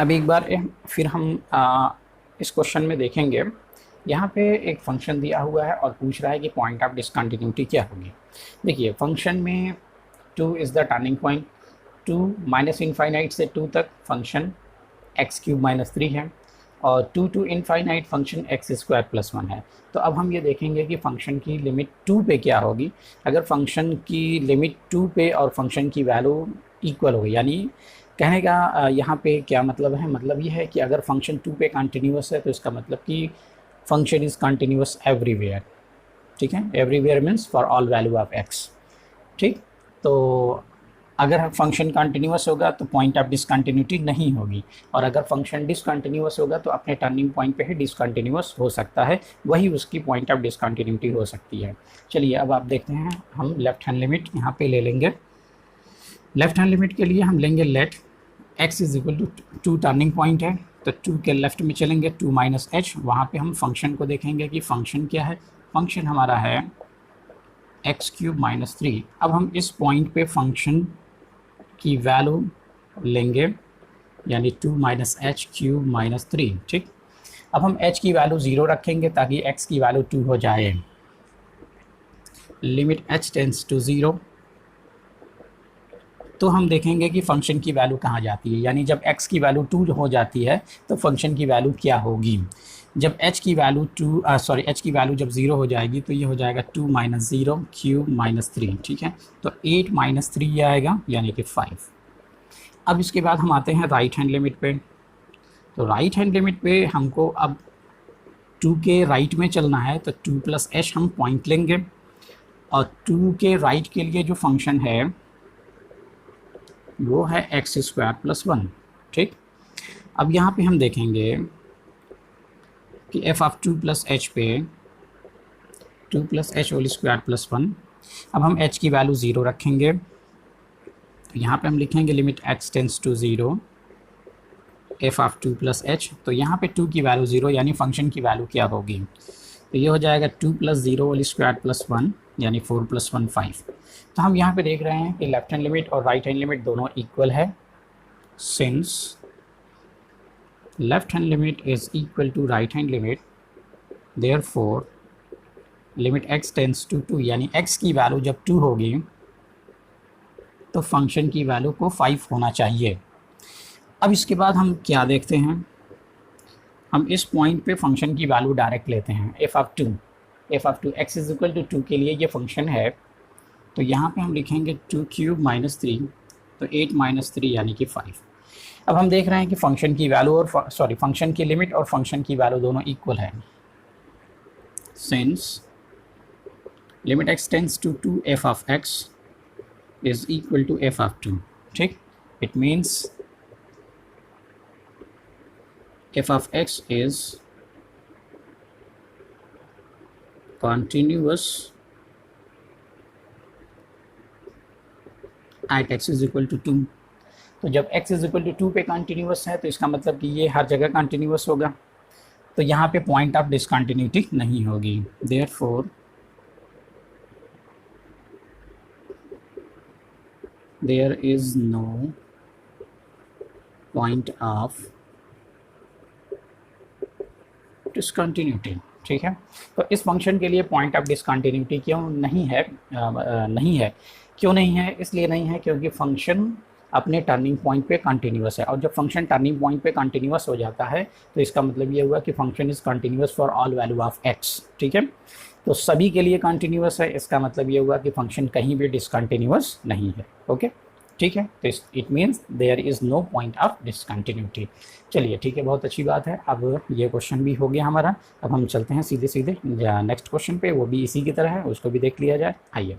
अब एक बार फिर हम इस क्वेश्चन में देखेंगे। यहाँ पे एक फंक्शन दिया हुआ है और पूछ रहा है कि पॉइंट ऑफ डिसकंटिन्यूटी क्या होगी। देखिए फंक्शन में 2 is the turning point, 2 minus infinite से 2 तक फंक्शन एक्स क्यूब माइनस 3 है और 2 to infinite function x square plus 1 है। तो अब हम ये देखेंगे कि फ़ंक्शन की लिमिट 2 पे क्या होगी। अगर फंक्शन की लिमिट 2 पे और फंक्शन की वैल्यू इक्वल होगी, यानी कहने का यहाँ पे क्या मतलब है, मतलब ये है कि अगर फंक्शन 2 पे कंटिन्यूस है तो इसका मतलब कि फंक्शन इज़ कंटिन्यूस एवरीवेयर। ठीक है, everywhere means for all value of x. ठीक, तो अगर फंक्शन कंटिन्यूस होगा तो पॉइंट ऑफ डिसकंटिन्यूटी नहीं होगी, और अगर फंक्शन डिसकंटिन्यूस होगा तो अपने टर्निंग पॉइंट पे ही डिसकंटिन्यूस हो सकता है, वही उसकी पॉइंट ऑफ डिसकंटिन्यूटी हो सकती है। चलिए अब आप देखते हैं, हम लेफ्ट हैंड लिमिट यहाँ पे ले लेंगे। लेफ्ट हैंड लिमिट के लिए हम लेंगे let x is equal to 2 turning point है तो 2 के लेफ्ट में चलेंगे 2 माइनस एच, वहाँ पे हम फंक्शन को देखेंगे कि फंक्शन क्या है। फंक्शन हमारा है एक्स क्यूब माइनस 3। अब हम इस पॉइंट पे फंक्शन की वैल्यू लेंगे, यानी 2 माइनस एच क्यूब माइनस 3। ठीक, अब हम h की वैल्यू 0 रखेंगे ताकि x की वैल्यू 2 हो जाए। लिमिट h टेंस टू 0, तो हम देखेंगे कि फ़ंक्शन की वैल्यू कहाँ जाती है, यानी जब x की वैल्यू 2 हो जाती है तो फंक्शन की वैल्यू क्या होगी। जब h की वैल्यू h की वैल्यू जब 0 हो जाएगी तो ये हो जाएगा 2 माइनस 0 क्यूब माइनस 3। ठीक है, तो 8 माइनस 3 ये आएगा, यानी कि 5। अब इसके बाद हम आते हैं राइट हैंड लिमिट पे। तो राइट हैंड लिमिट पे हमको अब 2 के राइट में चलना है, तो 2 प्लस एच हम पॉइंट लेंगे और 2 के राइट के लिए जो फंक्शन है वो है एक्स स्क्वायर प्लस 1। ठीक, अब यहाँ पे हम देखेंगे कि एफ ऑफ 2 प्लस एच पे 2 plus h whole square plus 1। अब हम h की वैल्यू 0 रखेंगे, तो यहाँ पे हम लिखेंगे limit x tends to 0 f of 2 plus h. तो यहाँ पे 2 की वैल्यू 0, यानी फंक्शन की वैल्यू क्या होगी, तो ये हो जाएगा 2 प्लस 0 होल स्क्वायर प्लस 1, यानी 4 प्लस 1 5। तो हम यहाँ पे देख रहे हैं कि लेफ्ट हैंड लिमिट और राइट हैंड लिमिट दोनों इक्वल है। Since left hand limit is equal to right hand limit, therefore limit x tends to 2, यानी x की वैल्यू जब 2 होगी तो फंक्शन की वैल्यू को 5 होना चाहिए। अब इसके बाद हम क्या देखते हैं, हम इस पॉइंट पे फंक्शन की वैल्यू डायरेक्ट लेते हैं। F of 2 x is equal to 2 के लिए ये फंक्शन है, तो यहाँ पे हम लिखेंगे 2 क्यूब माइनस 3, तो 8 माइनस 3 यानी कि 5। अब हम देख रहे हैं कि फंक्शन की वैल्यू और फंक्शन की लिमिट और फंक्शन की वैल्यू दोनों इक्वल है। Since limit x tends to 2 f of x is equal to f of 2। ठीक, it means f of x is continuous at x is equal to 2। तो जब x is equal to 2 पे continuous है तो इसका मतलब कि ये हर जगह कंटिन्यूस होगा, तो यहाँ पे पॉइंट ऑफ डिसकंटिन्यूटी नहीं होगी। Therefore there is no point of discontinuity. ठीक है, तो इस फंक्शन के लिए पॉइंट ऑफ डिसकंटिन्यूटी क्यों नहीं है, क्यों नहीं है, इसलिए नहीं है क्योंकि फंक्शन अपने टर्निंग पॉइंट पे कंटिन्यूस है, और जब फंक्शन टर्निंग पॉइंट पे कंटिन्यूस हो जाता है तो इसका मतलब ये हुआ कि function is continuous for all value of x. ठीक है, तो सभी के लिए कंटिन्यूस है, इसका मतलब ये हुआ कि फंक्शन कहीं भी डिसकंटिन्यूस नहीं है। ओके, ठीक है, तो it means there is no point of discontinuity. चलिए ठीक है, बहुत अच्छी बात है। अब ये क्वेश्चन भी हो गया हमारा। अब हम चलते हैं सीधे सीधे नेक्स्ट क्वेश्चन पे, वो भी इसी की तरह है, उसको भी देख लिया जाए। आइए।